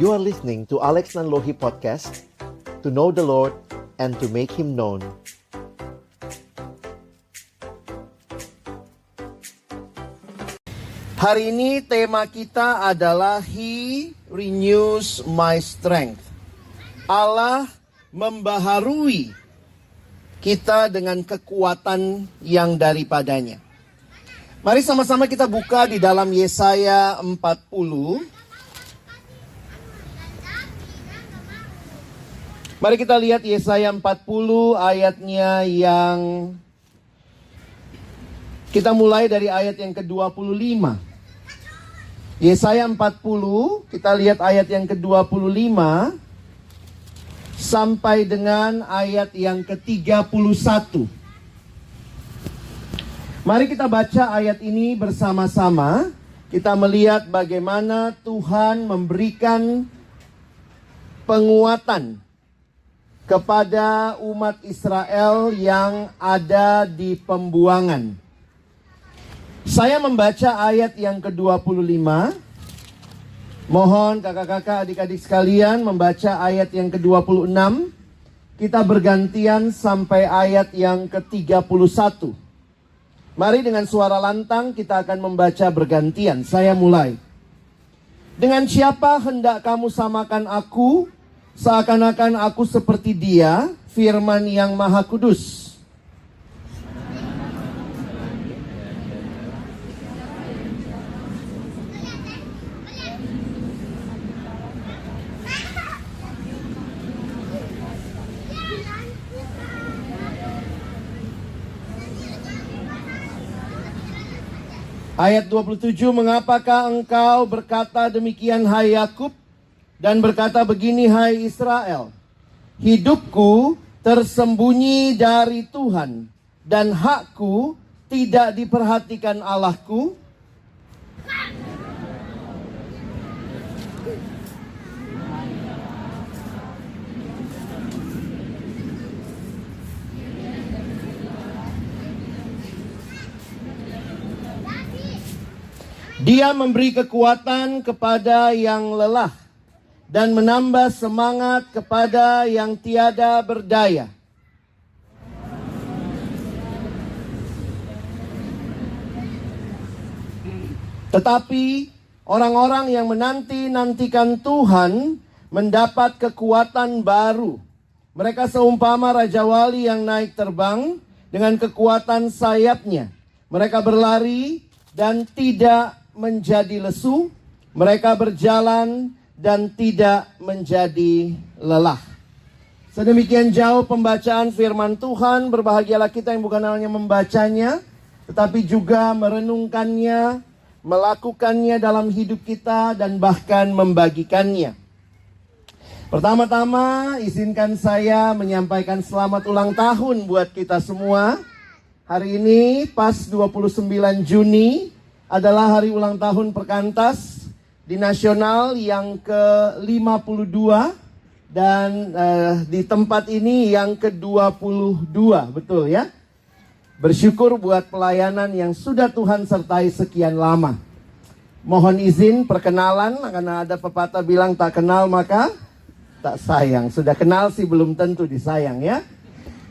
You are listening to Alex Nanlohi Podcast, to know the Lord and to make Him known. Hari ini tema kita adalah He renews my strength. Allah membaharui kita dengan kekuatan yang daripadanya. Mari sama-sama kita buka di dalam Yesaya 40. Mari kita lihat Yesaya 40 ayatnya yang kita mulai dari ayat yang ke-25. Yesaya 40, kita lihat ayat yang ke-25 sampai dengan ayat yang ke-31. Mari kita baca ayat ini bersama-sama. Kita melihat bagaimana Tuhan memberikan penguatan kepada umat Israel yang ada di pembuangan. Saya membaca ayat yang ke-25. Mohon kakak-kakak, adik-adik sekalian membaca ayat yang ke-26. Kita bergantian sampai ayat yang ke-31. Mari dengan suara lantang kita akan membaca bergantian. Saya mulai. Dengan siapa hendak kamu samakan aku? Seakan-akan aku seperti Dia, firman yang Maha Kudus. Ayat 27, mengapakah engkau berkata demikian hai Yakub, dan berkata begini hai Israel, hidupku tersembunyi dari Tuhan, dan hakku tidak diperhatikan Allahku. Dia memberi kekuatan kepada yang lelah dan menambah semangat kepada yang tiada berdaya. Tetapi orang-orang yang menanti-nantikan Tuhan mendapat kekuatan baru. Mereka seumpama Raja Wali yang naik terbang dengan kekuatan sayapnya. Mereka berlari dan tidak menjadi lesu, mereka berjalan dan tidak menjadi lelah. Sedemikian jauh pembacaan firman Tuhan. Berbahagialah kita yang bukan hanya membacanya, tetapi juga merenungkannya, melakukannya dalam hidup kita, dan bahkan membagikannya. Pertama-tama izinkan saya menyampaikan selamat ulang tahun buat kita semua. Hari ini pas 29 Juni adalah hari ulang tahun Perkantas di nasional yang ke-52 dan di tempat ini yang ke-22, betul ya? Bersyukur buat pelayanan yang sudah Tuhan sertai sekian lama. Mohon izin perkenalan, karena ada pepatah bilang tak kenal maka tak sayang. Sudah kenal sih belum tentu disayang ya.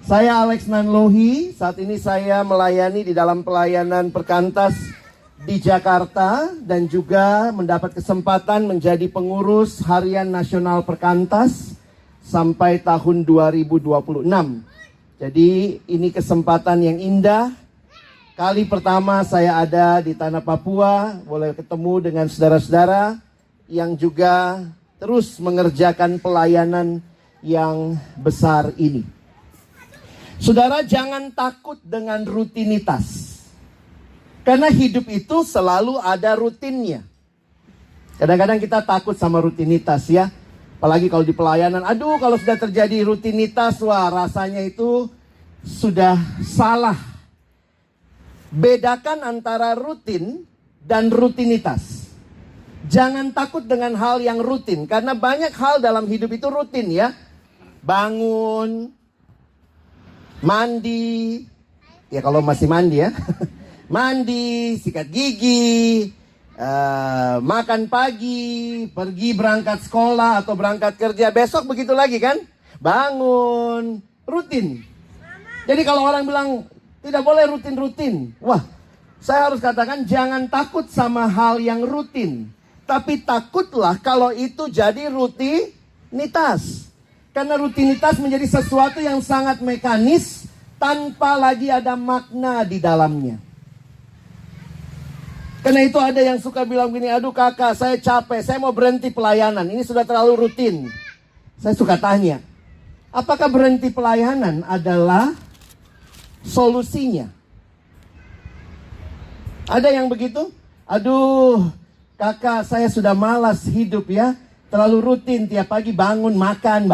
Saya Alex Nanlohi, saat ini saya melayani di dalam pelayanan Perkantas di Jakarta dan juga mendapat kesempatan menjadi pengurus Harian Nasional Perkantas sampai tahun 2026. Jadi ini kesempatan yang indah. Kali pertama saya ada di tanah Papua, boleh ketemu dengan saudara-saudara yang juga terus mengerjakan pelayanan yang besar ini. Saudara, jangan takut dengan rutinitas. Karena hidup itu selalu ada rutinnya. Kadang-kadang kita takut sama rutinitas ya. Apalagi kalau di pelayanan. Aduh, kalau sudah terjadi rutinitas, wah rasanya itu sudah salah. Bedakan antara rutin dan rutinitas. Jangan takut dengan hal yang rutin. Karena banyak hal dalam hidup itu rutin ya. Bangun, mandi. Ya kalau masih mandi ya. Mandi, sikat gigi, makan pagi, pergi berangkat sekolah atau berangkat kerja, besok begitu lagi kan? Bangun, rutin. Jadi kalau orang bilang tidak boleh rutin-rutin, wah, saya harus katakan jangan takut sama hal yang rutin. Tapi takutlah kalau itu jadi rutinitas. Karena rutinitas menjadi sesuatu yang sangat mekanis tanpa lagi ada makna di dalamnya. Karena itu ada yang suka bilang gini, aduh kakak saya capek, saya mau berhenti pelayanan, ini sudah terlalu rutin. Saya suka tanya, apakah berhenti pelayanan adalah solusinya? Ada yang begitu? Aduh kakak saya sudah malas hidup ya, terlalu rutin tiap pagi bangun makan,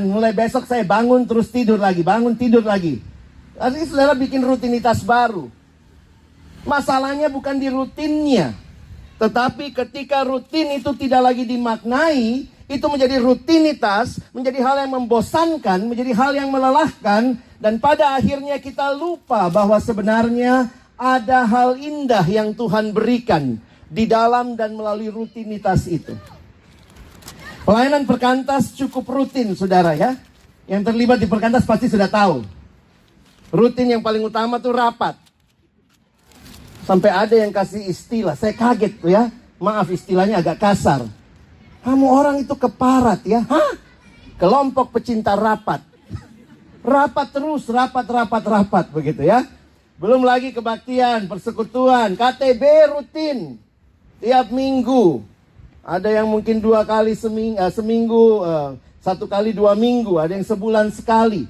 mulai besok saya bangun terus tidur lagi, bangun tidur lagi. Artinya saudara bikin rutinitas baru. Masalahnya bukan di rutinnya, tetapi ketika rutin itu tidak lagi dimaknai, itu menjadi rutinitas, menjadi hal yang membosankan, menjadi hal yang melelahkan, dan pada akhirnya kita lupa bahwa sebenarnya ada hal indah yang Tuhan berikan di dalam dan melalui rutinitas itu. Pelayanan perkantas cukup rutin, saudara ya. Yang terlibat di perkantas pasti sudah tahu. Rutin yang paling utama tuh rapat. Sampai ada yang kasih istilah, saya kaget tuh ya. Maaf istilahnya agak kasar. Kamu orang itu keparat ya. Hah? Kelompok pecinta rapat. Rapat terus, rapat begitu ya. Belum lagi kebaktian, persekutuan, KTB rutin. Tiap minggu. Ada yang mungkin 2 kali seminggu, 1 kali 2 minggu. Ada yang sebulan sekali.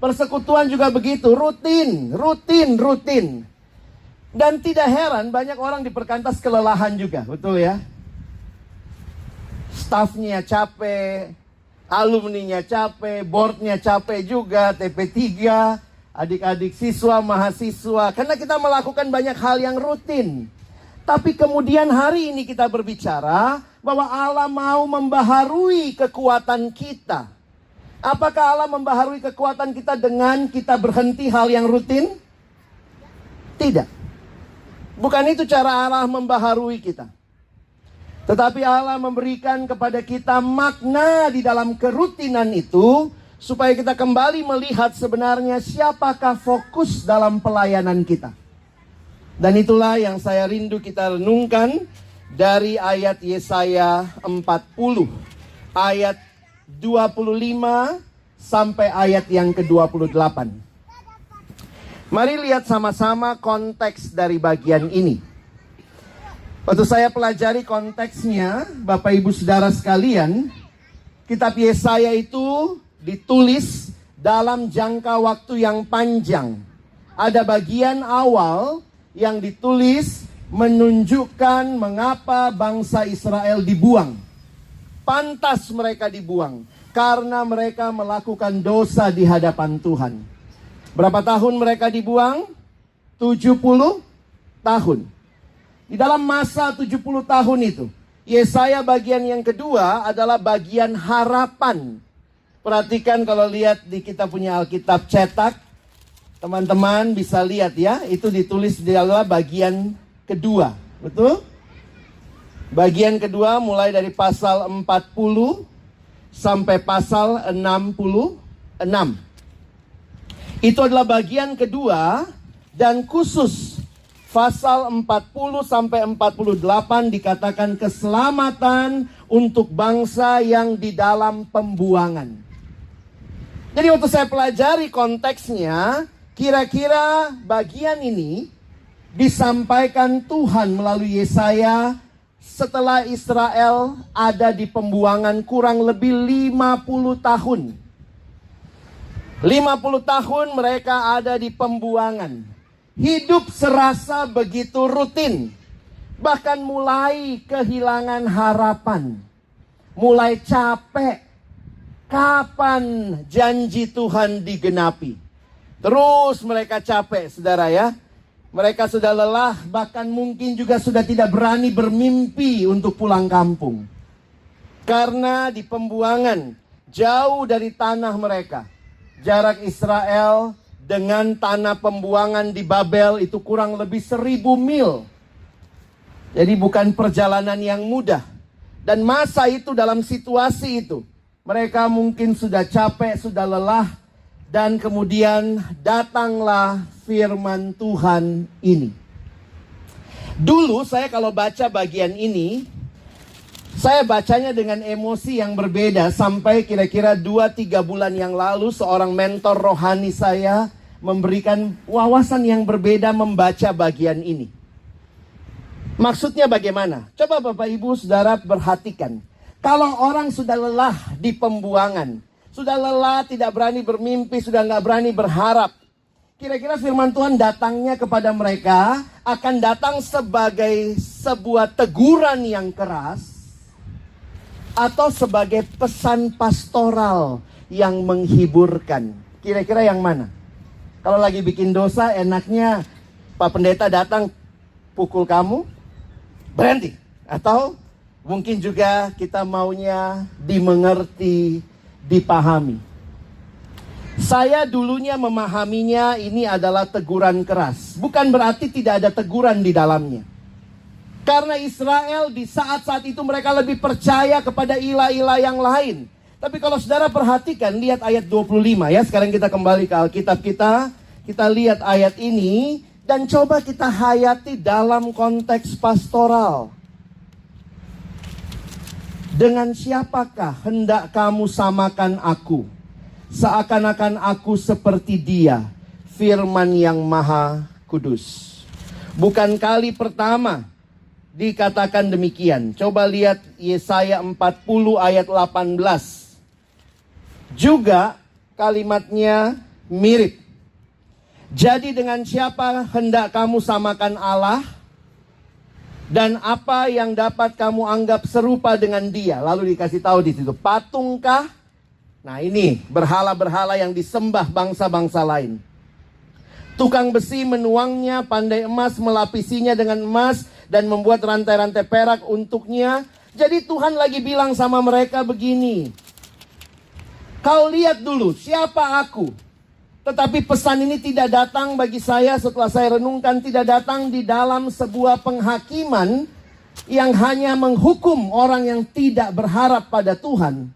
Persekutuan juga begitu, rutin. Dan tidak heran banyak orang di perkantas kelelahan juga, betul ya? Staffnya capek, alumninya capek, boardnya capek juga, TP3, adik-adik siswa, mahasiswa. Karena kita melakukan banyak hal yang rutin. Tapi kemudian hari ini kita berbicara bahwa Allah mau membaharui kekuatan kita. Apakah Allah membaharui kekuatan kita dengan kita berhenti hal yang rutin? Tidak. Bukan itu cara Allah membaharui kita. Tetapi Allah memberikan kepada kita makna di dalam kerutinan itu, supaya kita kembali melihat sebenarnya siapakah fokus dalam pelayanan kita. Dan itulah yang saya rindu kita renungkan dari ayat Yesaya 40. Ayat 25 sampai ayat yang ke-28. Mari lihat sama-sama konteks dari bagian ini. Waktu saya pelajari konteksnya, Bapak Ibu Saudara sekalian, kitab Yesaya itu ditulis dalam jangka waktu yang panjang. Ada bagian awal yang ditulis menunjukkan mengapa bangsa Israel dibuang. Pantas mereka dibuang karena mereka melakukan dosa di hadapan Tuhan. Berapa tahun mereka dibuang? 70 tahun. Di dalam masa 70 tahun itu, Yesaya bagian yang kedua adalah bagian harapan. Perhatikan kalau lihat di kita punya Alkitab cetak, teman-teman bisa lihat ya, itu ditulis di dalam bagian kedua. Betul? Bagian kedua mulai dari pasal 40 sampai pasal 66. Itu adalah bagian kedua, dan khusus pasal 40 sampai 48 dikatakan keselamatan untuk bangsa yang di dalam pembuangan. Jadi waktu saya pelajari konteksnya, kira-kira bagian ini disampaikan Tuhan melalui Yesaya setelah Israel ada di pembuangan kurang lebih 50 tahun. 50 tahun mereka ada di pembuangan. Hidup serasa begitu rutin. Bahkan mulai kehilangan harapan. Mulai capek. Kapan janji Tuhan digenapi? Terus mereka capek, saudara ya. Mereka sudah lelah, bahkan mungkin juga sudah tidak berani bermimpi untuk pulang kampung. Karena di pembuangan, jauh dari tanah mereka. Jarak Israel dengan tanah pembuangan di Babel itu kurang lebih 1000 mil. Jadi bukan perjalanan yang mudah. Dan masa itu, dalam situasi itu, mereka mungkin sudah capek, sudah lelah. Dan kemudian datanglah firman Tuhan ini. Dulu saya kalau baca bagian ini, saya bacanya dengan emosi yang berbeda. Sampai kira-kira 2-3 bulan yang lalu, seorang mentor rohani saya memberikan wawasan yang berbeda membaca bagian ini. Maksudnya bagaimana? Coba Bapak Ibu Saudara perhatikan. Kalau orang sudah lelah di pembuangan, sudah lelah, tidak berani bermimpi, sudah nggak berani berharap, kira-kira firman Tuhan datangnya kepada mereka akan datang sebagai sebuah teguran yang keras, atau sebagai pesan pastoral yang menghiburkan. Kira-kira yang mana? Kalau lagi bikin dosa, enaknya Pak Pendeta datang pukul kamu, berhenti. Atau mungkin juga kita maunya dimengerti, dipahami. Saya dulunya memahaminya ini adalah teguran keras. Bukan berarti tidak ada teguran di dalamnya. Karena Israel di saat-saat itu mereka lebih percaya kepada ilah-ilah yang lain. Tapi kalau saudara perhatikan, lihat ayat 25 ya. Sekarang kita kembali ke Alkitab kita. Kita lihat ayat ini. Dan coba kita hayati dalam konteks pastoral. Dengan siapakah hendak kamu samakan aku? Seakan-akan aku seperti dia, firman yang maha kudus. Bukan kali pertama dikatakan demikian. Coba lihat Yesaya 40 ayat 18. Juga kalimatnya mirip. Jadi dengan siapa hendak kamu samakan Allah? Dan apa yang dapat kamu anggap serupa dengan dia? Lalu dikasih tahu di situ, patungkah? Nah ini berhala-berhala yang disembah bangsa-bangsa lain. Tukang besi menuangnya, pandai emas melapisinya dengan emas dan membuat rantai-rantai perak untuknya. Jadi Tuhan lagi bilang sama mereka begini, kau lihat dulu siapa aku. Tetapi pesan ini tidak datang bagi saya setelah saya renungkan, tidak datang di dalam sebuah penghakiman yang hanya menghukum orang yang tidak berharap pada Tuhan.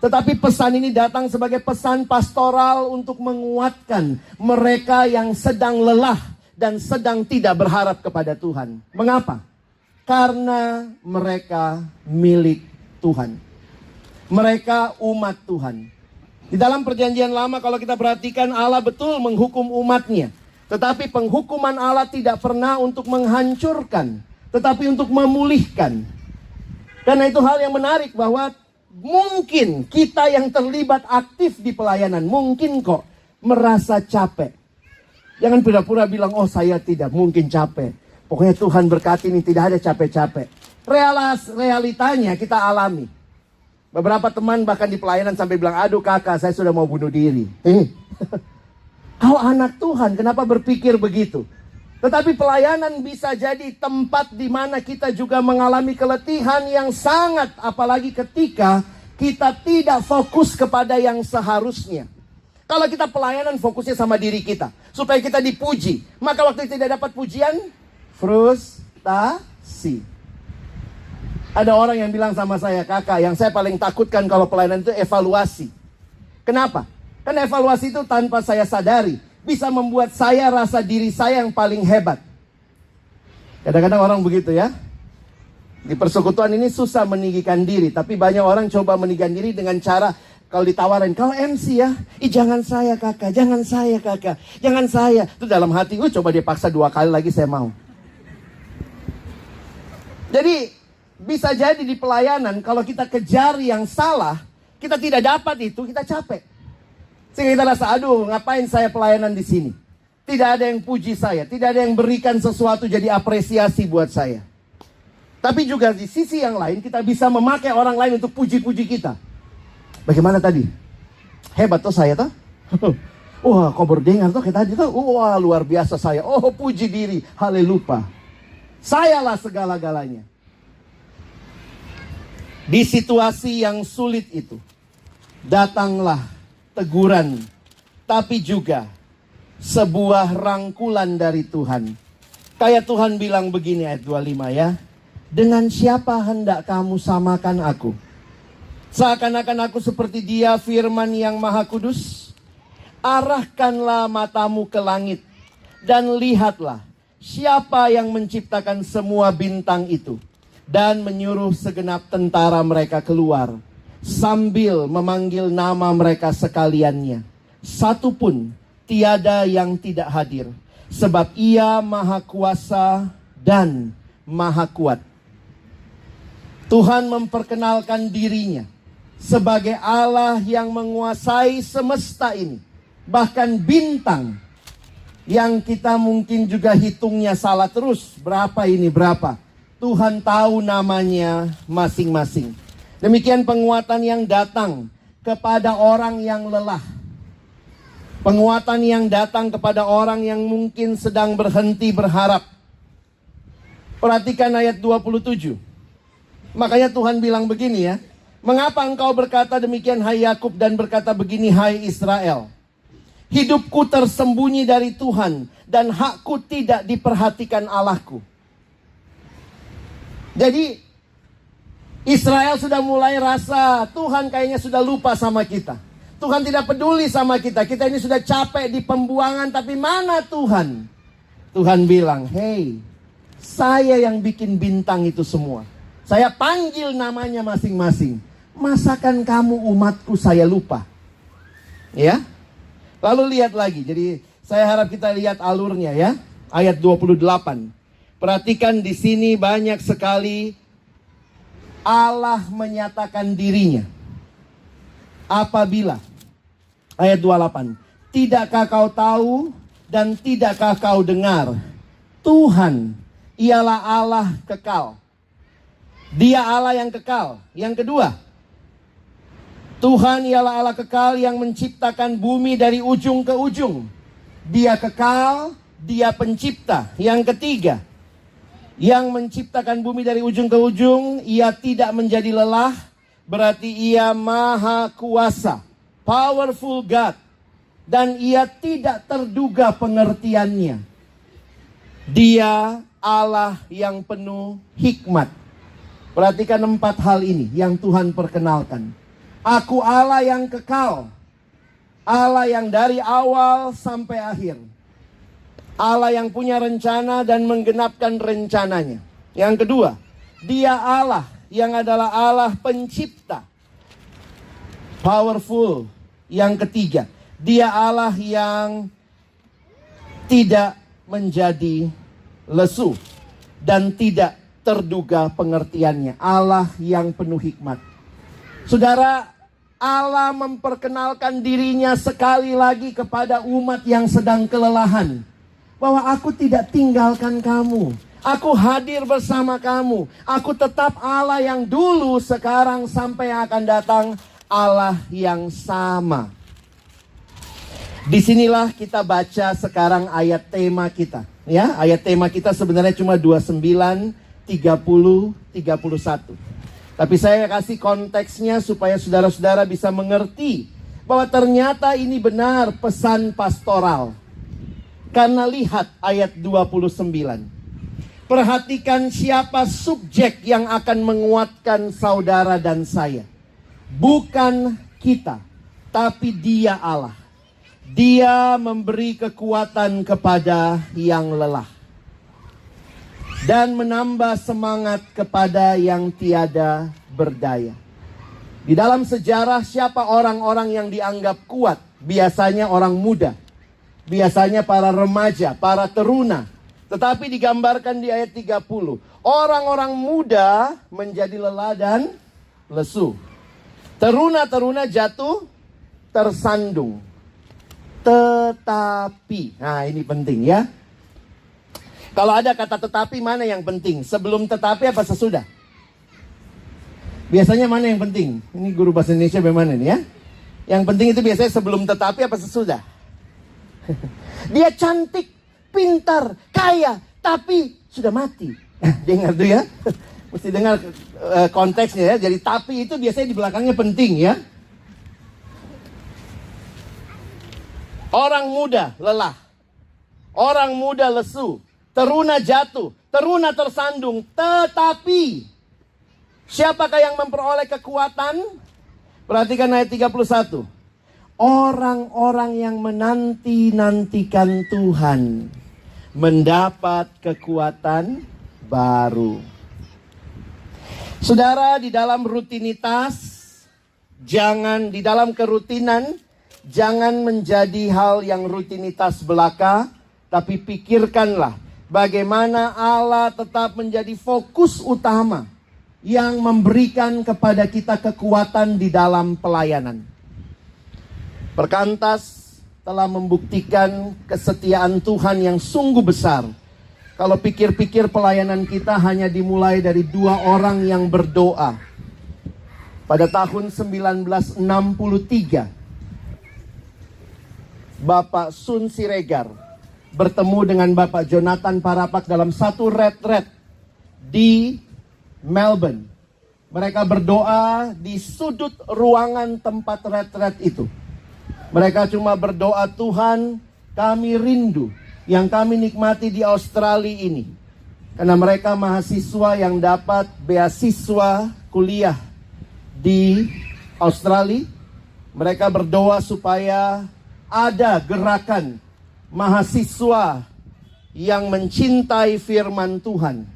Tetapi pesan ini datang sebagai pesan pastoral untuk menguatkan mereka yang sedang lelah dan sedang tidak berharap kepada Tuhan. Mengapa? Karena mereka milik Tuhan. Mereka umat Tuhan. Di dalam perjanjian lama kalau kita perhatikan, Allah betul menghukum umatnya. Tetapi penghukuman Allah tidak pernah untuk menghancurkan, tetapi untuk memulihkan. Karena itu hal yang menarik bahwa mungkin kita yang terlibat aktif di pelayanan, mungkin kok merasa capek. Jangan pura-pura bilang, oh saya tidak mungkin capek. Pokoknya Tuhan berkati ini, tidak ada capek-capek. Realitanya kita alami. Beberapa teman bahkan di pelayanan sampai bilang, aduh kakak saya sudah mau bunuh diri. Kau anak Tuhan, kenapa berpikir begitu? Tetapi pelayanan bisa jadi tempat di mana kita juga mengalami keletihan yang sangat. Apalagi ketika kita tidak fokus kepada yang seharusnya. Kalau kita pelayanan fokusnya sama diri kita, supaya kita dipuji. Maka waktu tidak dapat pujian, frustasi. Ada orang yang bilang sama saya, kakak, yang saya paling takutkan kalau pelayanan itu evaluasi. Kenapa? Karena evaluasi itu tanpa saya sadari bisa membuat saya rasa diri saya yang paling hebat. Kadang-kadang orang begitu ya. Di persekutuan ini susah meninggikan diri, tapi banyak orang coba meninggikan diri dengan cara kalau ditawarin, kalau MC ya, jangan saya kakak, jangan saya kakak, jangan saya. Itu dalam hati, coba dia paksa 2 kali lagi saya mau. Jadi bisa jadi di pelayanan kalau kita kejar yang salah, kita tidak dapat itu, kita capek. Sehingga kita rasa, aduh ngapain saya pelayanan di sini. Tidak ada yang puji saya, tidak ada yang berikan sesuatu jadi apresiasi buat saya. Tapi juga di sisi yang lain kita bisa memakai orang lain untuk puji-puji kita. Bagaimana tadi? Hebat tuh saya tuh. Wah kau berdengar tuh kayak tadi tuh. Wah luar biasa saya. Oh puji diri, haleluya. Sayalah segala-galanya. Di situasi yang sulit itu, datanglah teguran, tapi juga sebuah rangkulan dari Tuhan. Kayak Tuhan bilang begini ayat 25 ya. Dengan siapa hendak kamu samakan aku? Seakan-akan aku seperti Dia, firman yang maha kudus. Arahkanlah matamu ke langit dan lihatlah siapa yang menciptakan semua bintang itu dan menyuruh segenap tentara mereka keluar sambil memanggil nama mereka sekaliannya. Satu pun tiada yang tidak hadir, sebab Ia maha kuasa dan maha kuat. Tuhan memperkenalkan dirinya sebagai Allah yang menguasai semesta ini. Bahkan bintang yang kita mungkin juga hitungnya salah terus. Berapa ini berapa? Tuhan tahu namanya masing-masing. Demikian penguatan yang datang kepada orang yang lelah. Penguatan yang datang kepada orang yang mungkin sedang berhenti berharap. Perhatikan ayat 27. Makanya Tuhan bilang begini ya. Mengapa engkau berkata demikian hai Yakub dan berkata begini hai Israel? Hidupku tersembunyi dari Tuhan dan hakku tidak diperhatikan Allahku. Jadi Israel sudah mulai rasa Tuhan kayaknya sudah lupa sama kita. Tuhan tidak peduli sama kita. Kita ini sudah capek di pembuangan, tapi mana Tuhan? Tuhan bilang, "Hei, saya yang bikin bintang itu semua. Saya panggil namanya masing-masing. Masakan kamu umatku saya lupa?" Ya. Lalu lihat lagi. Jadi saya harap kita lihat alurnya ya. Ayat 28. Perhatikan di sini banyak sekali Allah menyatakan dirinya. Apabila ayat 28. Tidakkah kau tahu dan tidakkah kau dengar? Tuhan ialah Allah kekal. Dia Allah yang kekal. Yang kedua, Tuhan ialah Allah kekal yang menciptakan bumi dari ujung ke ujung. Dia kekal, Dia pencipta. Yang ketiga, yang menciptakan bumi dari ujung ke ujung, Ia tidak menjadi lelah, berarti Ia maha kuasa, powerful God, dan Ia tidak terduga pengertiannya. Dia Allah yang penuh hikmat. Perhatikan 4 hal ini yang Tuhan perkenalkan. Aku Allah yang kekal, Allah yang dari awal sampai akhir, Allah yang punya rencana dan menggenapkan rencananya. Yang kedua, Dia Allah yang adalah Allah pencipta, powerful. Yang ketiga, Dia Allah yang tidak menjadi lesu dan tidak terduga pengertiannya, Allah yang penuh hikmat. Saudara, Allah memperkenalkan dirinya sekali lagi kepada umat yang sedang kelelahan. Bahwa aku tidak tinggalkan kamu. Aku hadir bersama kamu. Aku tetap Allah yang dulu, sekarang, sampai akan datang. Allah yang sama. Disinilah kita baca sekarang ayat tema kita. Ya, ayat tema kita sebenarnya cuma 29, 30, 31. Tapi saya kasih konteksnya supaya saudara-saudara bisa mengerti bahwa ternyata ini benar pesan pastoral. Karena lihat ayat 29. Perhatikan siapa subjek yang akan menguatkan saudara dan saya. Bukan kita, tapi Dia Allah. Dia memberi kekuatan kepada yang lelah dan menambah semangat kepada yang tiada berdaya. Di dalam sejarah, siapa orang-orang yang dianggap kuat? Biasanya orang muda, biasanya para remaja, para teruna. Tetapi digambarkan di ayat 30, orang-orang muda menjadi lelah dan lesu. Teruna-teruna jatuh tersandung. Tetapi, nah ini penting ya. Kalau ada kata tetapi, mana yang penting? Sebelum tetapi apa sesudah? Biasanya mana yang penting? Ini guru bahasa Indonesia bagaimana nih ya? Yang penting itu biasanya sebelum tetapi apa sesudah? Dia cantik, pintar, kaya, tapi sudah mati. Dengar tuh ya. Mesti dengar konteksnya ya. Jadi tapi itu biasanya di belakangnya penting ya. Orang muda lelah. Orang muda lesu. teruna jatuh, teruna tersandung. Tetapi siapakah yang memperoleh kekuatan? Perhatikan ayat 31. Orang-orang yang menanti-nantikan Tuhan mendapat kekuatan baru. Saudara, di dalam rutinitas, di dalam kerutinan, jangan menjadi hal yang rutinitas belaka, tapi pikirkanlah bagaimana Allah tetap menjadi fokus utama yang memberikan kepada kita kekuatan di dalam pelayanan. Perkantas telah membuktikan kesetiaan Tuhan yang sungguh besar. Kalau pikir-pikir pelayanan kita hanya dimulai dari 2 orang yang berdoa. Pada tahun 1963, Bapak Sun Siregar bertemu dengan Bapak Jonathan Parapak dalam satu retret di Melbourne. Mereka berdoa di sudut ruangan tempat retret itu. Mereka cuma berdoa, Tuhan, kami rindu yang kami nikmati di Australia ini. Karena mereka mahasiswa yang dapat beasiswa kuliah di Australia. Mereka berdoa supaya ada gerakan mahasiswa yang mencintai firman Tuhan.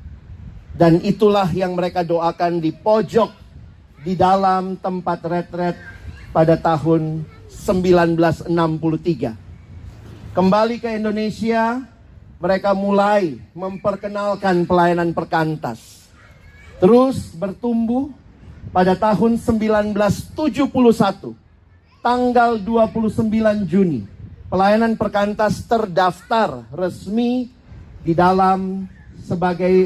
Dan itulah yang mereka doakan di pojok di dalam tempat retret pada tahun 1963. Kembali ke Indonesia, mereka mulai memperkenalkan pelayanan perkantas. Terus bertumbuh pada tahun 1971, tanggal 29 Juni, pelayanan perkantas terdaftar resmi di dalam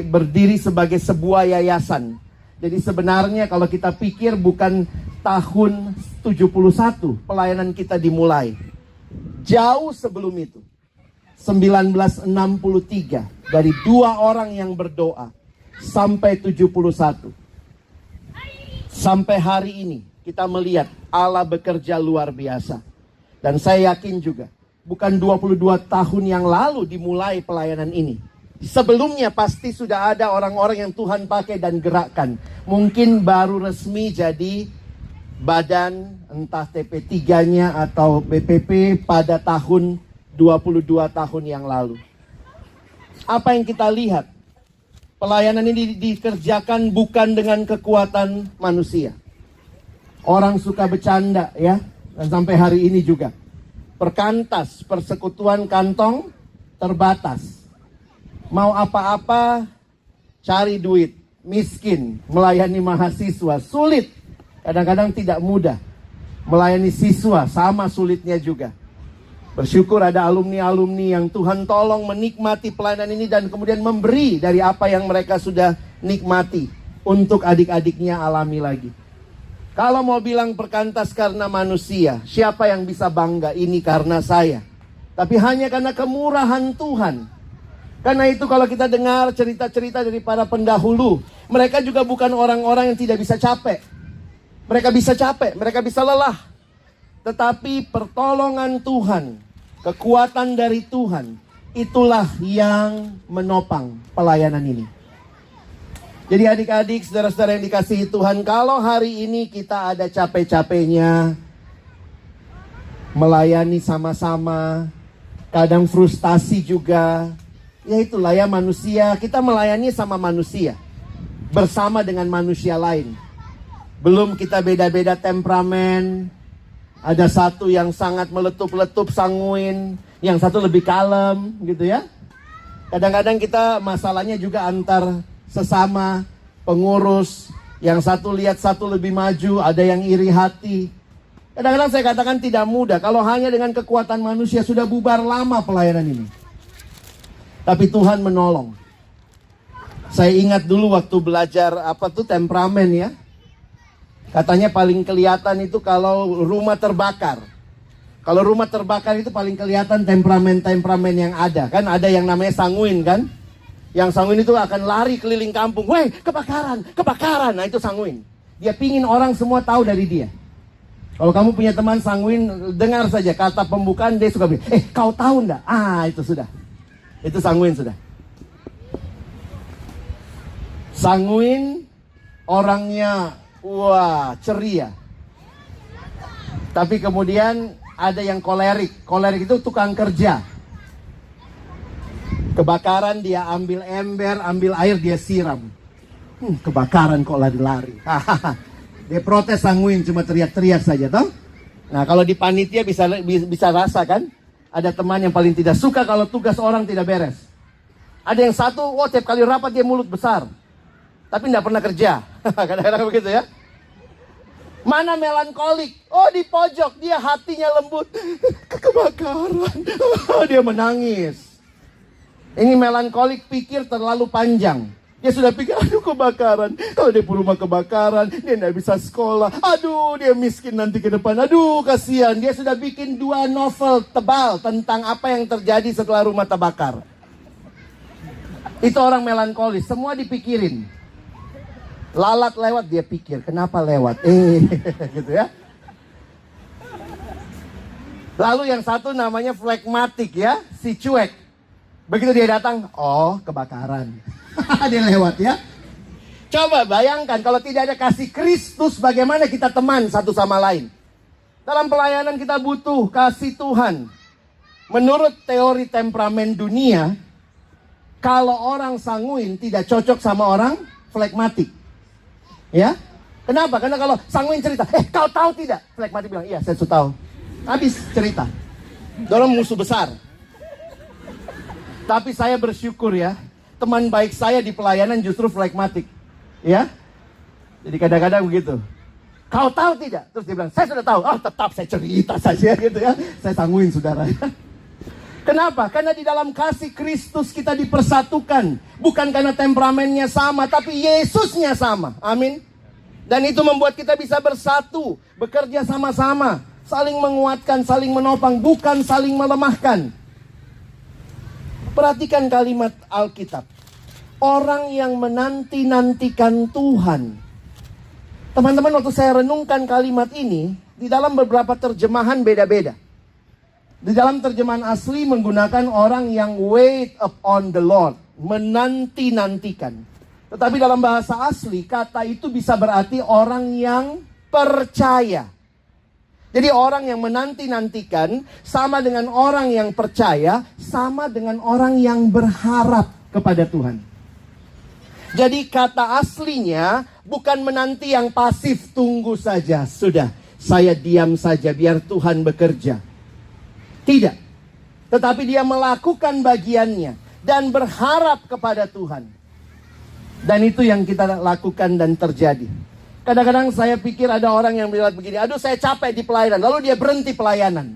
berdiri sebagai sebuah yayasan. Jadi sebenarnya kalau kita pikir bukan tahun 71 pelayanan kita dimulai. Jauh sebelum itu, 1963, dari 2 orang yang berdoa sampai 71. Sampai hari ini kita melihat Allah bekerja luar biasa. Dan saya yakin juga bukan 22 tahun yang lalu dimulai pelayanan ini. Sebelumnya pasti sudah ada orang-orang yang Tuhan pakai dan gerakkan. Mungkin baru resmi jadi badan, entah TP3-nya atau BPP pada tahun 22 tahun yang lalu. Apa yang kita lihat? Pelayanan ini dikerjakan bukan dengan kekuatan manusia. Orang suka bercanda ya, dan sampai hari ini juga. Perkantas, persekutuan kantong terbatas. Mau apa-apa cari duit, miskin, melayani mahasiswa, sulit. Kadang-kadang tidak mudah. Melayani siswa sama sulitnya juga. Bersyukur ada alumni-alumni yang Tuhan tolong menikmati pelayanan ini dan kemudian memberi dari apa yang mereka sudah nikmati untuk adik-adiknya alami lagi. Kalau mau bilang perkantas karena manusia, siapa yang bisa bangga ini karena saya? Tapi hanya karena kemurahan Tuhan. Karena itu kalau kita dengar cerita-cerita dari para pendahulu, mereka juga bukan orang-orang yang tidak bisa capek. Mereka bisa capek, mereka bisa lelah. Tetapi pertolongan Tuhan, kekuatan dari Tuhan, itulah yang menopang pelayanan ini. Jadi adik-adik, saudara-saudara yang dikasihi Tuhan, kalau hari ini kita ada capek-capeknya, melayani sama-sama, kadang frustasi juga, ya itulah ya manusia, kita melayani sama manusia, bersama dengan manusia lain. Belum kita beda-beda temperamen. Ada satu yang sangat meletup-letup, sanguin. Yang satu lebih kalem, gitu ya. Kadang-kadang kita masalahnya juga antar sesama pengurus. Yang satu lihat satu lebih maju, ada yang iri hati. Kadang-kadang saya katakan tidak mudah. Kalau hanya dengan kekuatan manusia sudah bubar lama pelayanan ini. Tapi Tuhan menolong. Saya ingat dulu waktu belajar temperamen ya. Katanya paling kelihatan itu kalau rumah terbakar. Kalau rumah terbakar itu paling kelihatan temperamen-temperamen yang ada. Kan ada yang namanya sanguin kan. Yang sanguin itu akan lari keliling kampung. Weh, kebakaran, kebakaran. Nah itu sanguin. Dia pingin orang semua tahu dari dia. Kalau kamu punya teman sanguin, dengar saja kata pembukaan dia suka bilang, kau tahu enggak? Ah itu sudah. Itu sanguin sudah. Sanguin orangnya, wah, ceria. Tapi kemudian ada yang kolerik. Kolerik itu tukang kerja. Kebakaran dia ambil ember, ambil air dia siram. Kebakaran kok lari-lari. Dia protes sanguin, cuma teriak-teriak saja, toh. Nah, kalau di panitia bisa rasa kan? Ada teman yang paling tidak suka kalau tugas orang tidak beres. Ada yang satu, tiap kali rapat dia mulut besar. Tapi tidak pernah kerja. Kadang-kadang begitu ya. Mana melankolik? Oh, di pojok, dia hatinya lembut. Kebakaran. Dia menangis. Ini melankolik pikir terlalu panjang. Dia sudah pikir, aduh kebakaran. Kalau dia rumah kebakaran, dia tidak bisa sekolah. Aduh, dia miskin nanti ke depan. Aduh, kasihan. Dia sudah bikin 2 novel tebal tentang apa yang terjadi setelah rumah terbakar. Itu orang melankolis, semua dipikirin. Lalat lewat, dia pikir, kenapa lewat? Gitu ya. Lalu yang satu namanya flekmatik ya, si cuek. Begitu dia datang, oh kebakaran. Dia lewat ya. Coba bayangkan kalau tidak ada kasih Kristus, bagaimana kita teman satu sama lain. Dalam pelayanan kita butuh kasih Tuhan. Menurut teori temperamen dunia, kalau orang sanguin tidak cocok sama orang flekmatik. Ya, kenapa? Karena kalau sanguin cerita, kau tahu tidak? Flekmatik bilang, iya saya sudah tahu. Habis cerita. Dorong musuh besar. Tapi saya bersyukur ya, teman baik saya di pelayanan justru flekmatik. Ya, jadi kadang-kadang begitu. Kau tahu tidak? Terus dia bilang, saya sudah tahu. Oh tetap saya cerita saja gitu ya. Saya sanguin saudara. Kenapa? Karena di dalam kasih Kristus kita dipersatukan. Bukan karena temperamennya sama, tapi Yesusnya sama. Amin. Dan itu membuat kita bisa bersatu, bekerja sama-sama, saling menguatkan, saling menopang, bukan saling melemahkan. Perhatikan kalimat Alkitab. Orang yang menanti-nantikan Tuhan. Teman-teman, waktu saya renungkan kalimat ini, di dalam beberapa terjemahan beda-beda. Di dalam terjemahan asli menggunakan orang yang wait upon the Lord. Menanti-nantikan. Tetapi dalam bahasa asli, kata itu bisa berarti orang yang percaya. Jadi orang yang menanti-nantikan sama dengan orang yang percaya, sama dengan orang yang berharap kepada Tuhan. Jadi kata aslinya bukan menanti yang pasif, tunggu saja, sudah, saya diam saja biar Tuhan bekerja. Tidak. Tetapi dia melakukan bagiannya dan berharap kepada Tuhan. Dan itu yang kita lakukan dan terjadi. Kadang-kadang saya pikir ada orang yang bilang begini, aduh saya capek di pelayanan, lalu dia berhenti pelayanan.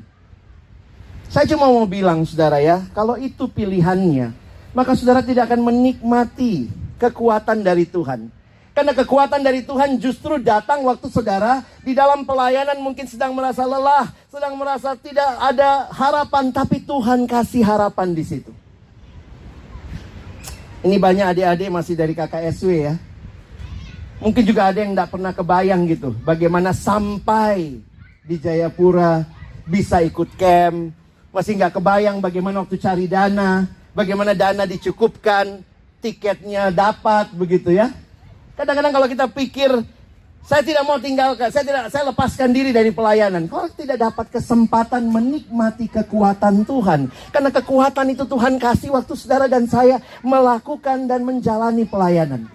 Saya cuma mau bilang saudara ya, kalau itu pilihannya, maka saudara tidak akan menikmati kekuatan dari Tuhan. Karena kekuatan dari Tuhan justru datang waktu saudara di dalam pelayanan mungkin sedang merasa lelah, sedang merasa tidak ada harapan, tapi Tuhan kasih harapan di situ. Ini banyak adik-adik masih dari KKSW ya. Mungkin juga ada yang tidak pernah kebayang gitu. Bagaimana sampai di Jayapura bisa ikut camp. Masih nggak kebayang bagaimana waktu cari dana. Bagaimana dana dicukupkan. Tiketnya dapat begitu ya. Kadang-kadang kalau kita pikir, saya tidak mau tinggalkan, saya lepaskan diri dari pelayanan. Kalau tidak dapat kesempatan menikmati kekuatan Tuhan. Karena kekuatan itu Tuhan kasih waktu saudara dan saya melakukan dan menjalani pelayanan.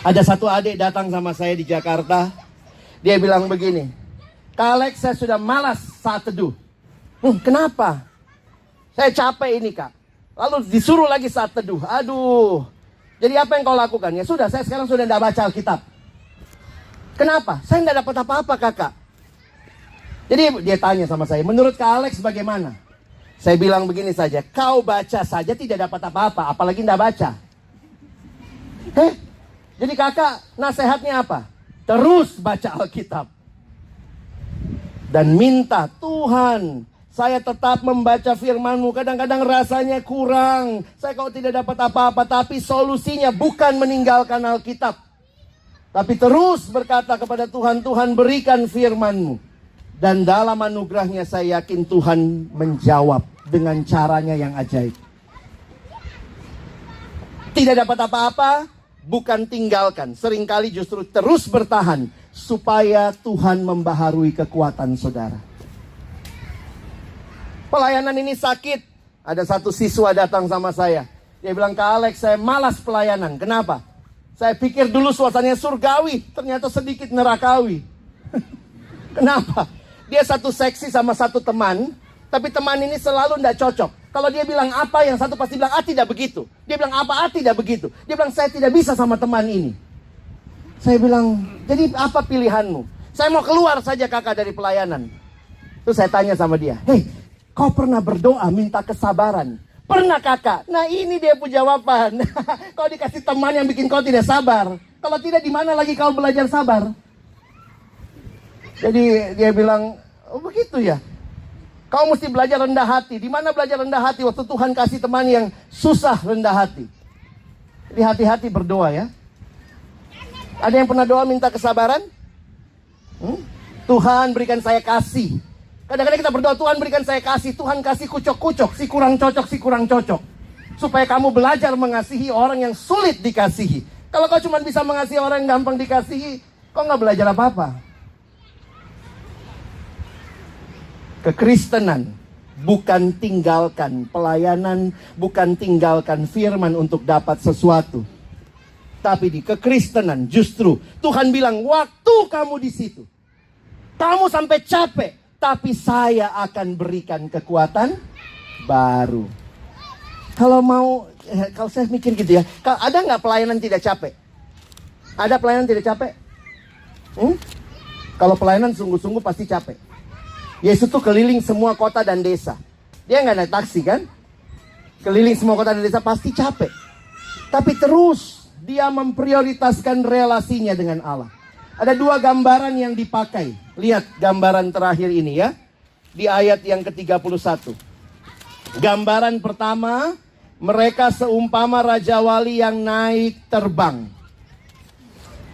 Ada satu adik datang sama saya di Jakarta. Dia bilang begini, Kak Alex, saya sudah malas saat teduh. Kenapa? Saya capek ini Kak. Lalu disuruh lagi saat teduh. Aduh. Jadi apa yang kau lakukan? Ya sudah, saya sekarang sudah tidak baca Alkitab. Kenapa? Saya tidak dapat apa-apa kakak. Jadi dia tanya sama saya, menurut Kak Alex bagaimana? Saya bilang begini saja, kau baca saja tidak dapat apa-apa, apalagi tidak baca. Jadi kakak nasihatnya apa? Terus baca Alkitab. Dan minta, Tuhan, saya tetap membaca firman-Mu. Kadang-kadang rasanya kurang. Saya kalau tidak dapat apa-apa. Tapi solusinya bukan meninggalkan Alkitab. Tapi terus berkata kepada Tuhan, Tuhan berikan firman-Mu. Dan dalam anugerahnya saya yakin Tuhan menjawab dengan caranya yang ajaib. Tidak dapat apa-apa, bukan tinggalkan. Seringkali justru terus bertahan supaya Tuhan membaharui kekuatan saudara. Pelayanan ini sakit. Ada satu siswa datang sama saya. Dia bilang, Kak Alex, saya malas pelayanan. Kenapa? Saya pikir dulu suasananya surgawi, ternyata sedikit nerakawi. Kenapa? Dia satu seksi sama satu teman, tapi teman ini selalu tidak cocok. Kalau dia bilang apa, yang satu pasti bilang, tidak begitu. Dia bilang apa, tidak begitu. Dia bilang, saya tidak bisa sama teman ini. Saya bilang, jadi apa pilihanmu? Saya mau keluar saja kakak dari pelayanan. Terus saya tanya sama dia, hei, kau pernah berdoa minta kesabaran? Pernah kakak? Nah ini dia pun jawaban. Kau dikasih teman yang bikin kau tidak sabar. Kalau tidak, di mana lagi kau belajar sabar? Jadi dia bilang, oh begitu ya. Kau mesti belajar rendah hati. Di mana belajar rendah hati? Waktu Tuhan kasih teman yang susah rendah hati. Jadi hati-hati berdoa ya. Ada yang pernah doa minta kesabaran? Tuhan berikan saya kasih. Kadang-kadang kita berdoa, Tuhan berikan saya kasih. Tuhan kasih kucok-kucok, si kurang cocok. Supaya kamu belajar mengasihi orang yang sulit dikasihi. Kalau kau cuma bisa mengasihi orang yang gampang dikasihi, kau nggak belajar apa-apa. Kekristenan bukan tinggalkan pelayanan, bukan tinggalkan firman untuk dapat sesuatu. Tapi di kekristenan justru Tuhan bilang, waktu kamu di situ, kamu sampai capek, tapi saya akan berikan kekuatan baru. Kalau saya mikir gitu ya, ada nggak pelayanan tidak capek? Ada pelayanan tidak capek? Kalau pelayanan sungguh-sungguh pasti capek. Yesus tuh keliling semua kota dan desa. Dia nggak naik taksi kan? Keliling semua kota dan desa pasti capek. Tapi terus dia memprioritaskan relasinya dengan Allah. Ada dua gambaran yang dipakai. Lihat gambaran terakhir ini ya. Di ayat yang ke-31. Gambaran pertama, mereka seumpama Raja Wali yang naik terbang.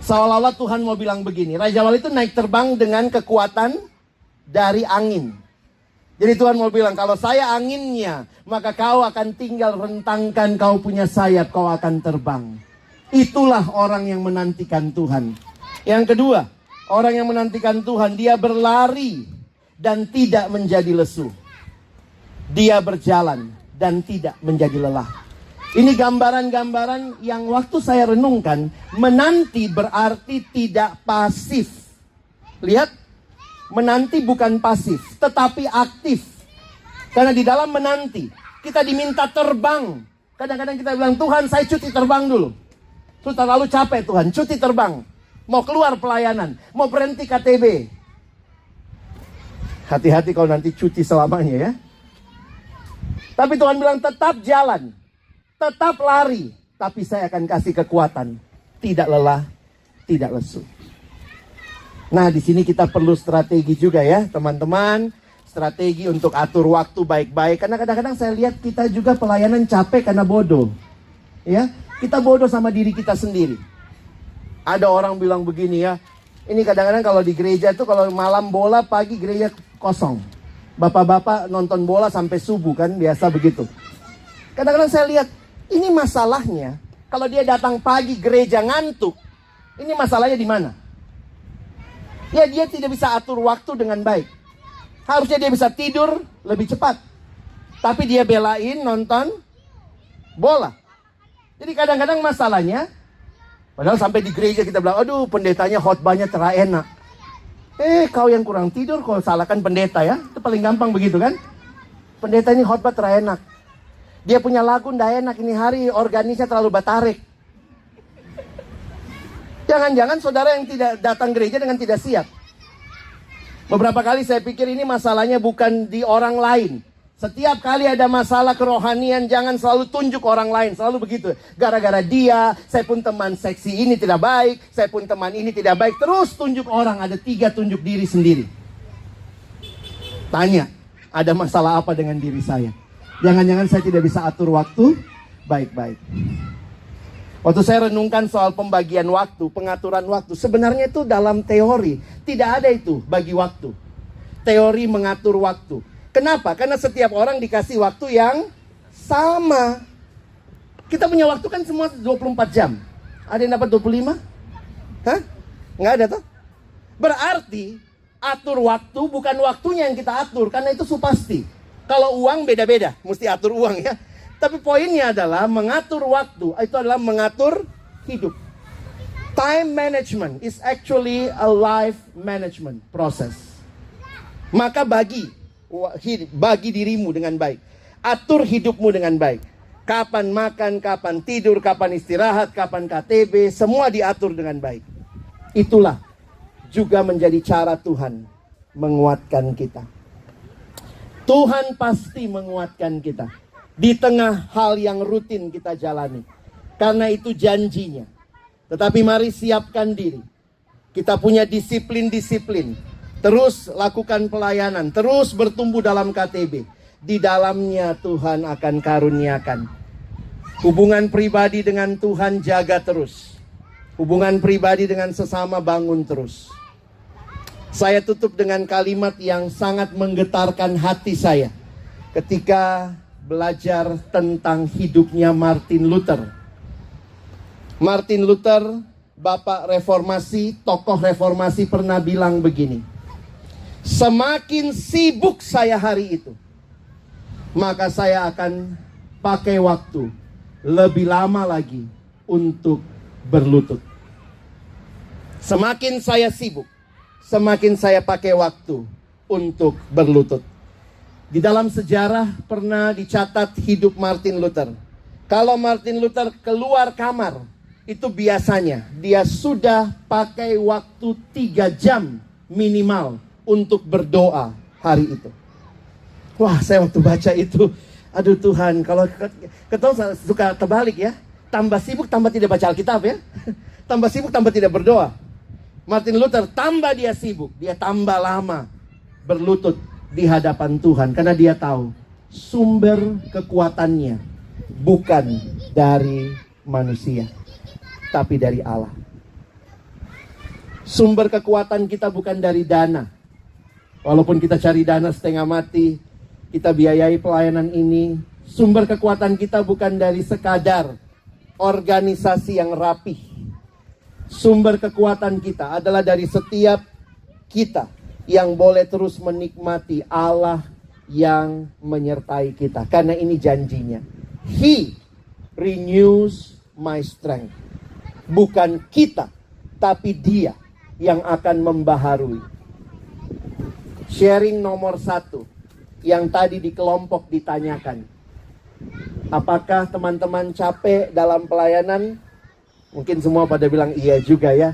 Seolah-olah Tuhan mau bilang begini, Raja Wali itu naik terbang dengan kekuatan dari angin. Jadi Tuhan mau bilang, kalau saya anginnya, maka kau akan tinggal rentangkan, kau punya sayap, kau akan terbang. Itulah orang yang menantikan Tuhan. Yang kedua, orang yang menantikan Tuhan, dia berlari dan tidak menjadi lesu. Dia berjalan dan tidak menjadi lelah. Ini gambaran-gambaran yang waktu saya renungkan, menanti berarti tidak pasif. Lihat, menanti bukan pasif, tetapi aktif. Karena di dalam menanti, kita diminta terbang. Kadang-kadang kita bilang, Tuhan saya cuti terbang dulu. Terus terlalu capek Tuhan, cuti terbang. Mau keluar pelayanan, mau berhenti KTB. Hati-hati kalau nanti cuti selamanya ya. Tapi Tuhan bilang tetap jalan, tetap lari. Tapi saya akan kasih kekuatan, tidak lelah, tidak lesu. Nah di sini kita perlu strategi juga ya teman-teman. Strategi untuk atur waktu baik-baik. Karena kadang-kadang saya lihat kita juga pelayanan capek karena bodoh. Ya, kita bodoh sama diri kita sendiri. Ada orang bilang begini ya, ini kadang-kadang kalau di gereja itu kalau malam bola, pagi gereja kosong. Bapak-bapak nonton bola sampai subuh kan, biasa begitu. Kadang-kadang saya lihat, ini masalahnya, kalau dia datang pagi gereja ngantuk, ini masalahnya di mana? Ya dia tidak bisa atur waktu dengan baik. Harusnya dia bisa tidur lebih cepat. Tapi dia belain nonton bola. Jadi kadang-kadang masalahnya, padahal sampai di gereja kita bilang, aduh pendetanya khotbahnya enak. Kau yang kurang tidur, kau salahkan pendeta ya. Itu paling gampang begitu kan. Pendeta ini khotbah enak. Dia punya lagu ndak enak ini hari, organisnya terlalu batarik. Jangan-jangan saudara yang tidak datang gereja dengan tidak siap. Beberapa kali saya pikir ini masalahnya bukan di orang lain. Setiap kali ada masalah kerohanian, jangan selalu tunjuk orang lain. Selalu begitu. Gara-gara dia, saya pun teman seksi ini tidak baik. Saya pun teman ini tidak baik. Terus tunjuk orang, ada 3 tunjuk diri sendiri. Tanya, ada masalah apa dengan diri saya? Jangan-jangan saya tidak bisa atur waktu baik-baik. Waktu saya renungkan soal pembagian waktu, pengaturan waktu. Sebenarnya itu dalam teori. Tidak ada itu bagi waktu. Teori mengatur waktu. Kenapa? Karena setiap orang dikasih waktu yang sama. Kita punya waktu kan semua 24 jam. Ada yang dapat 25? Hah? Nggak ada toh? Berarti atur waktu bukan waktunya yang kita atur, karena itu supasti. Kalau uang beda-beda, mesti atur uang ya. Tapi poinnya adalah mengatur waktu, itu adalah mengatur hidup. Time management is actually a life management process. Maka bagi dirimu dengan baik. Atur hidupmu dengan baik. Kapan makan, kapan tidur, kapan istirahat, kapan KTB, semua diatur dengan baik. Itulah juga menjadi cara Tuhan menguatkan kita. Tuhan pasti menguatkan kita di tengah hal yang rutin kita jalani. Karena itu janjinya. Tetapi mari siapkan diri. Kita punya disiplin-disiplin. Terus lakukan pelayanan. Terus bertumbuh dalam KTB. Di dalamnya Tuhan akan karuniakan. Hubungan pribadi dengan Tuhan jaga terus. Hubungan pribadi dengan sesama bangun terus. Saya tutup dengan kalimat yang sangat menggetarkan hati saya ketika belajar tentang hidupnya Martin Luther. Martin Luther, bapak reformasi, tokoh reformasi, pernah bilang begini. Semakin sibuk saya hari itu, maka saya akan pakai waktu lebih lama lagi untuk berlutut. Semakin saya sibuk, semakin saya pakai waktu untuk berlutut. Di dalam sejarah pernah dicatat hidup Martin Luther. Kalau Martin Luther keluar kamar, itu biasanya dia sudah pakai waktu 3 jam minimal untuk berdoa hari itu. Wah, saya waktu baca itu, aduh Tuhan, kalau ketemu suka terbalik ya. Tambah sibuk, tambah tidak baca Alkitab ya. Tambah sibuk, tambah tidak berdoa. Martin Luther tambah dia sibuk, dia tambah lama berlutut di hadapan Tuhan. Karena dia tahu sumber kekuatannya bukan dari manusia, tapi dari Allah. Sumber kekuatan kita bukan dari dana. Walaupun kita cari dana setengah mati, kita biayai pelayanan ini. Sumber kekuatan kita bukan dari sekadar organisasi yang rapih. Sumber kekuatan kita adalah dari setiap kita yang boleh terus menikmati Allah yang menyertai kita. Karena ini janjinya. He renews my strength. Bukan kita, tapi Dia yang akan membaharui. Sharing nomor 1 yang tadi di kelompok ditanyakan. Apakah teman-teman capek dalam pelayanan? Mungkin semua pada bilang iya juga ya.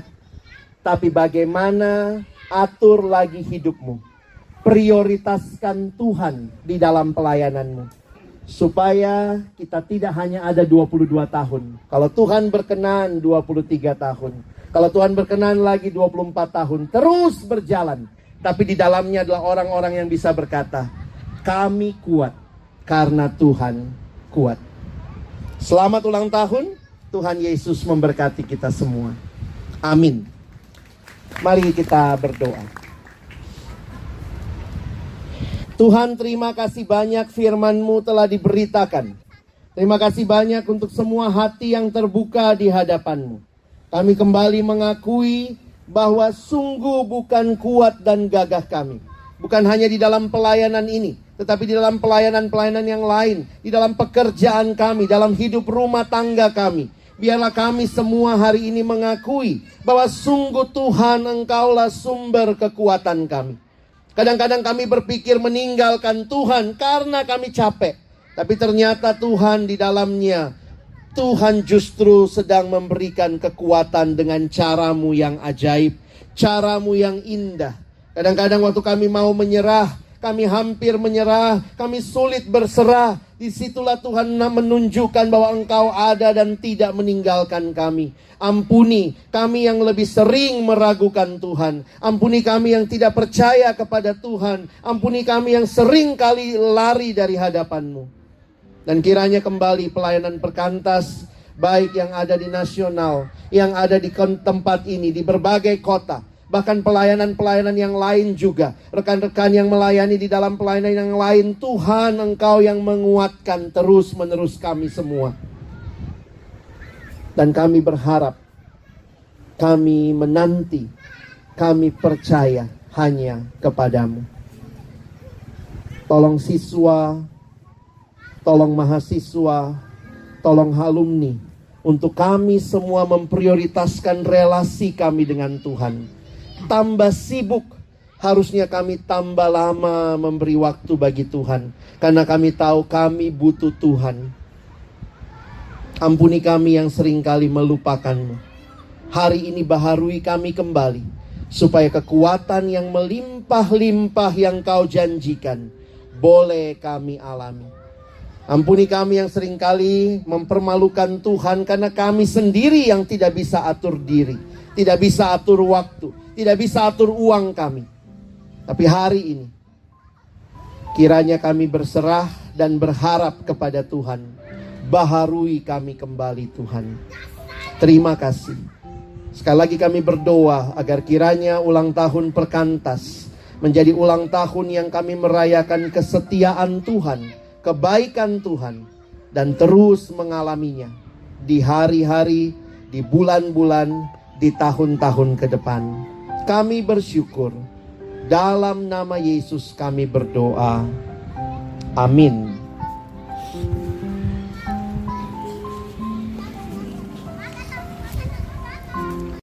Tapi bagaimana atur lagi hidupmu? Prioritaskan Tuhan di dalam pelayananmu. Supaya kita tidak hanya ada 22 tahun. Kalau Tuhan berkenan 23 tahun. Kalau Tuhan berkenan lagi 24 tahun. Terus berjalan. Tapi di dalamnya adalah orang-orang yang bisa berkata, kami kuat karena Tuhan kuat. Selamat ulang tahun. Tuhan Yesus memberkati kita semua. Amin. Mari kita berdoa. Tuhan, terima kasih banyak firman-Mu telah diberitakan. Terima kasih banyak untuk semua hati yang terbuka di hadapan-Mu. Kami kembali mengakui bahwa sungguh bukan kuat dan gagah kami. Bukan hanya di dalam pelayanan ini, tetapi di dalam pelayanan-pelayanan yang lain. Di dalam pekerjaan kami, dalam hidup rumah tangga kami. Biarlah kami semua hari ini mengakui bahwa sungguh Tuhan Engkaulah sumber kekuatan kami. Kadang-kadang kami berpikir meninggalkan Tuhan karena kami capek. Tapi ternyata Tuhan di dalamnya, Tuhan justru sedang memberikan kekuatan dengan caramu yang ajaib. Caramu yang indah. Kadang-kadang waktu kami mau menyerah, kami hampir menyerah, kami sulit berserah. Disitulah Tuhan menunjukkan bahwa Engkau ada dan tidak meninggalkan kami. Ampuni kami yang lebih sering meragukan Tuhan. Ampuni kami yang tidak percaya kepada Tuhan. Ampuni kami yang sering kali lari dari hadapan-Mu. Dan kiranya kembali pelayanan perkantas, baik yang ada di nasional, yang ada di tempat ini, di berbagai kota. Bahkan pelayanan-pelayanan yang lain juga. Rekan-rekan yang melayani di dalam pelayanan yang lain. Tuhan Engkau yang menguatkan terus-menerus kami semua. Dan kami berharap, kami menanti, kami percaya hanya kepadamu. Tolong siswa, tolong mahasiswa, tolong alumni, untuk kami semua memprioritaskan relasi kami dengan Tuhan. Tambah sibuk, harusnya kami tambah lama memberi waktu bagi Tuhan. Karena kami tahu kami butuh Tuhan. Ampuni kami yang seringkali melupakan-Mu. Hari ini baharui kami kembali, supaya kekuatan yang melimpah-limpah yang Kau janjikan boleh kami alami. Ampuni kami yang seringkali mempermalukan Tuhan karena kami sendiri yang tidak bisa atur diri, tidak bisa atur waktu, tidak bisa atur uang kami. Tapi hari ini kiranya kami berserah dan berharap kepada Tuhan. Baharui kami kembali Tuhan. Terima kasih. Sekali lagi kami berdoa agar kiranya ulang tahun Perkantas menjadi ulang tahun yang kami merayakan kesetiaan Tuhan, kebaikan Tuhan, dan terus mengalaminya di hari-hari, di bulan-bulan, di tahun-tahun ke depan. Kami bersyukur. Dalam nama Yesus kami berdoa. Amin.